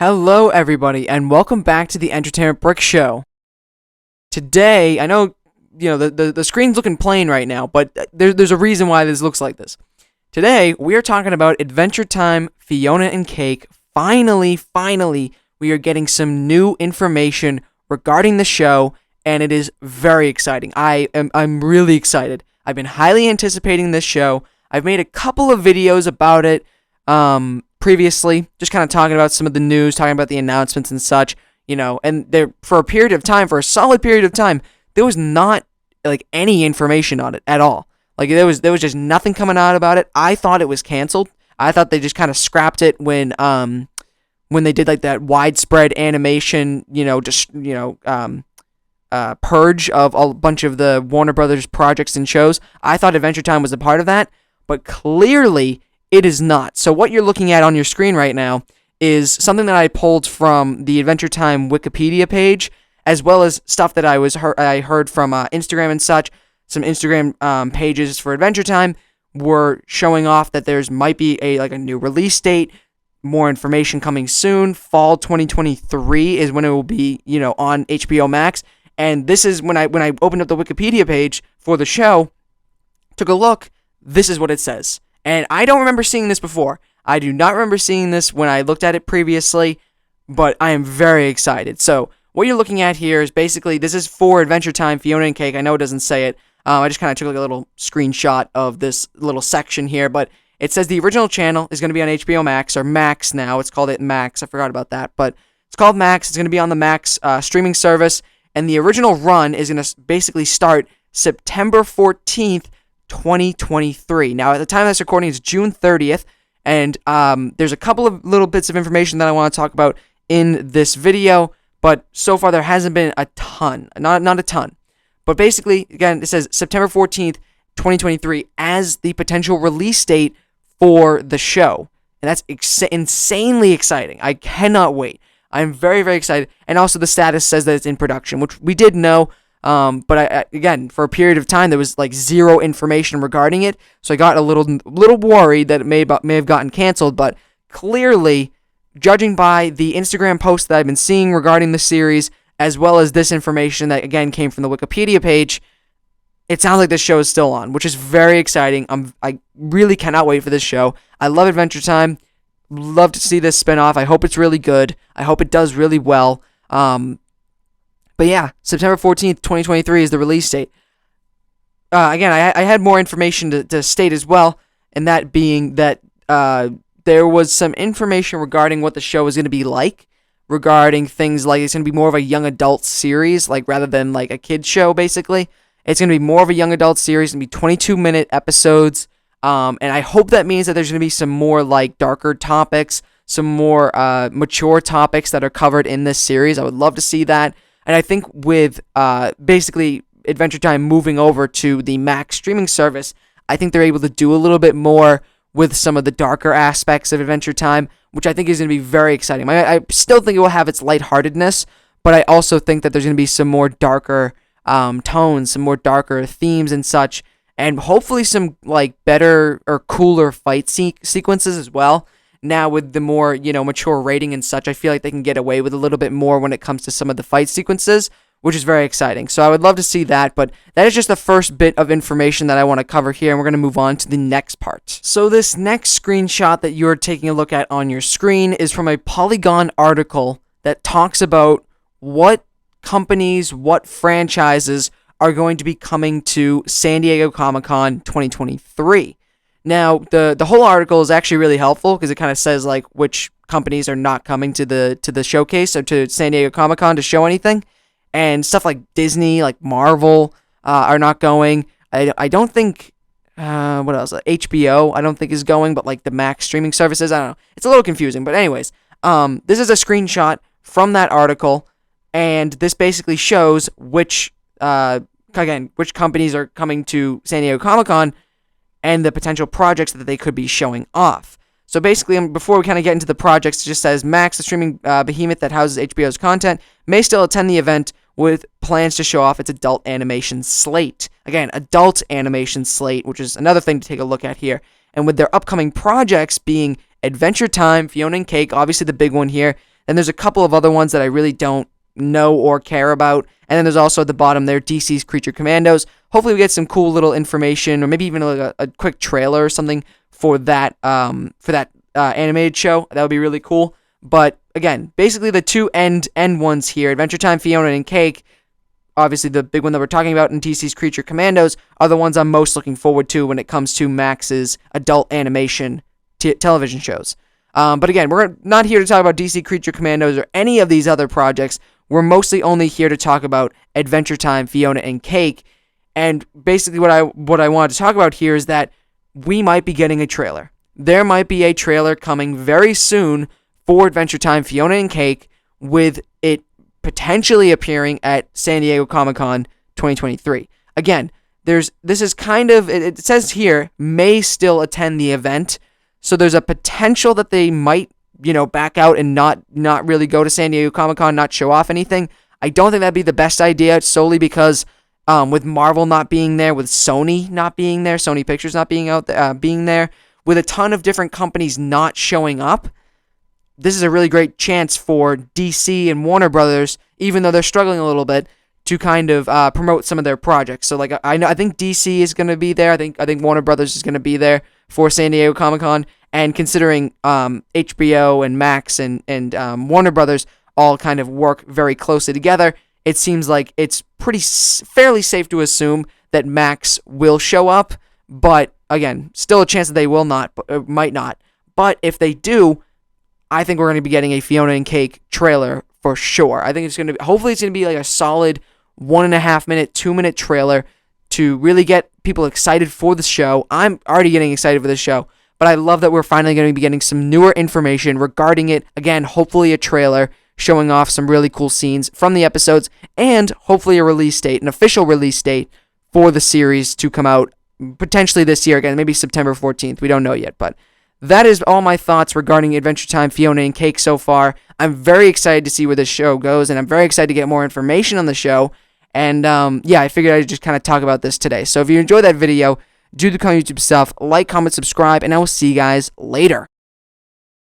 Hello, everybody, and welcome back to the Entertainment Brick Show. Today, I know, the screen's looking plain right now, but there's a reason why this looks like this. Today, we are talking about Adventure Time, Fionna and Cake. Finally, we are getting some new information regarding the show, and it is very exciting. I'm really excited. I've been highly anticipating this show. I've made a couple of videos about it, previously, just kind of talking about some of the news, talking about the announcements and such, and there, for a solid period of time, there was not, any information on it at all. There was just nothing coming out about it. I thought it was canceled. I thought they just kind of scrapped it when they did, that widespread animation, purge of a bunch of the Warner Brothers projects and shows. I thought Adventure Time was a part of that, but clearly it is not. So what you're looking at on your screen right now is something that I pulled from the Adventure Time Wikipedia page, as well as stuff that I heard from Instagram and such. Some Instagram pages for Adventure Time were showing off that there's might be a new release date, more information coming soon. Fall 2023 is when it will be, on HBO Max. And this is when I opened up the Wikipedia page for the show, took a look. This is what it says. And I don't remember seeing this before. I do not remember seeing this when I looked at it previously, but I am very excited. So what you're looking at here is basically, this is for Adventure Time, Fionna and Cake. I know it doesn't say it. I just kind of took a little screenshot of this little section here, but it says the original channel is going to be on HBO Max, or Max now. It's called it Max. I forgot about that, but it's called Max. It's going to be on the Max streaming service, and the original run is going to basically start September 14th, 2023. Now, at the time of this recording, it's June 30th, and there's a couple of little bits of information that I want to talk about in this video, but so far there hasn't been a ton, not a ton. But basically, again, it says September 14th, 2023 as the potential release date for the show, and that's insanely exciting. I cannot wait. I'm very, very excited, and also the status says that it's in production, which we did know. But again, for a period of time, there was zero information regarding it, so I got a little worried that it may have gotten canceled. But clearly, judging by the Instagram posts that I've been seeing regarding the series, as well as this information that again came from the Wikipedia page, it sounds like this show is still on, which is very exciting. I really cannot wait for this show. I love Adventure Time. Love to see this spinoff. I hope it's really good. I hope it does really well. But yeah, September 14th, 2023 is the release date. Again, I had more information to state as well, and that being that there was some information regarding what the show is going to be like, regarding things like it's going to be more of a young adult series, rather than a kid's show, basically. It's going to be more of a young adult series. It's going to be 22-minute episodes, and I hope that means that there's going to be some more darker topics, some more mature topics that are covered in this series. I would love to see that. And I think with basically Adventure Time moving over to the Max streaming service, I think they're able to do a little bit more with some of the darker aspects of Adventure Time, which I think is going to be very exciting. I still think it will have its lightheartedness, but I also think that there's going to be some more darker tones, some more darker themes and such, and hopefully some better or cooler fight sequences as well. Now with the more, mature rating and such, I feel like they can get away with a little bit more when it comes to some of the fight sequences, which is very exciting. So I would love to see that, but that is just the first bit of information that I want to cover here, and we're going to move on to the next part. So this next screenshot that you're taking a look at on your screen is from a Polygon article that talks about what companies, what franchises are going to be coming to San Diego Comic-Con 2023. Now, the whole article is actually really helpful because it kind of says which companies are not coming to the showcase or to San Diego Comic-Con to show anything, and stuff like Disney, Marvel are not going. I don't think what else? HBO I don't think is going, but the Max streaming services, I don't know. It's a little confusing, but anyways, this is a screenshot from that article, and this basically shows which companies are coming to San Diego Comic-Con and the potential projects that they could be showing off. So basically, before we kind of get into the projects, it just says Max, the streaming behemoth that houses HBO's content, may still attend the event with plans to show off its adult animation slate. Again, adult animation slate, which is another thing to take a look at here. And with their upcoming projects being Adventure Time, Fionna and Cake, obviously the big one here, And there's a couple of other ones that I really don't know or care about. And then there's also at the bottom there, DC's Creature Commandos. Hopefully we get some cool little information, or maybe even like a quick trailer or something for that animated show. That would be really cool. But again, basically the two end ones here, Adventure Time, Fionna and Cake, obviously the big one that we're talking about, in DC's Creature Commandos, are the ones I'm most looking forward to when it comes to Max's adult animation television shows. But again, we're not here to talk about DC Creature Commandos or any of these other projects. We're mostly only here to talk about Adventure Time, Fionna and Cake. And basically what I wanted to talk about here is that we might be getting a trailer. There might be a trailer coming very soon for Adventure Time, Fionna and Cake, with it potentially appearing at San Diego Comic-Con 2023. Again, this is kind of, it says here, may still attend the event. So there's a potential that they might, back out and not really go to San Diego Comic-Con, not show off anything. I don't think that'd be the best idea, solely because with Marvel not being there, with Sony not being there, Sony Pictures not being there, with a ton of different companies not showing up, this is a really great chance for DC and Warner Brothers, even though they're struggling a little bit, to kind of promote some of their projects. So like I think DC is going to be there. I think Warner Brothers is going to be there for San Diego Comic-Con. And considering HBO and Max and Warner Brothers all kind of work very closely together, it seems like it's fairly safe to assume that Max will show up. But again, still a chance that they will not, might not. But if they do, I think we're going to be getting a Fionna and Cake trailer for sure. I think hopefully it's going to be like a solid 1.5 minute, 2 minute trailer to really get people excited for the show. I'm already getting excited for the show, but I love that we're finally going to be getting some newer information regarding it. Again, hopefully a trailer showing off some really cool scenes from the episodes, and hopefully a release date, an official release date for the series to come out potentially this year. Again, maybe September 14th. We don't know yet, but that is all my thoughts regarding Adventure Time, Fionna and Cake so far. I'm very excited to see where this show goes, and I'm very excited to get more information on the show. And I figured I'd just kind of talk about this today. So if you enjoyed that video, do the YouTube stuff, like, comment, subscribe, and I will see you guys later.